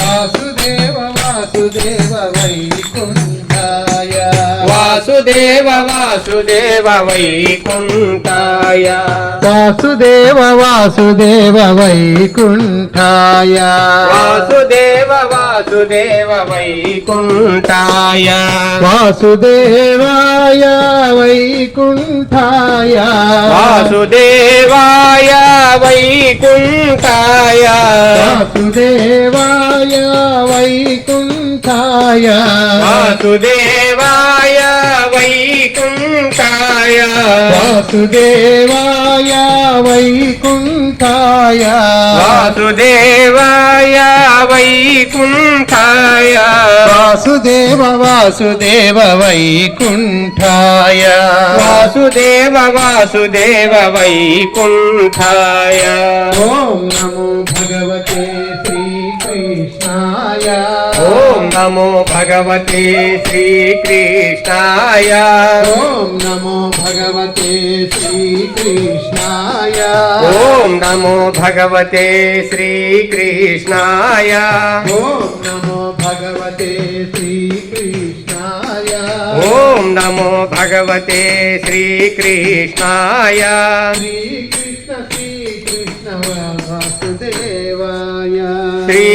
वासुदेव वासुदेव वैकुण्ठाय वासुदेव वासुदेव वैकुण्ठाय वासुदेव वासुदेव वैकुण्ठाय वासुदेव वासुदेव वैकुण्ठाय वासुदेवाय वैकुण्ठाय वासुदेवाय वैकुण्ठाय वासुदेवाय वैकुण्ठाय वासुदेवाय वैकुण्ठाय वासुदेवाय वैकुण्ठाय वासुदेवाय वैकुण्ठाय वासुदेव वासुदेव वैकुण्ठाय वासुदेव वासुदेव वैकुण्ठाय ॐ नमो भगवते श्रीकृष्णाय ॐ नमो भगवते श्रीकृष्णाय ॐ नमो भगवते श्रीकृष्णाय ॐ नमो भगवते श्रीकृष्णाय ॐ नमो भगवते श्रीकृष्णाय ॐ नमो भगवते श्रीकृष्णाय श्रीकृष्ण श्रीकृष्ण वासुदेवाय श्री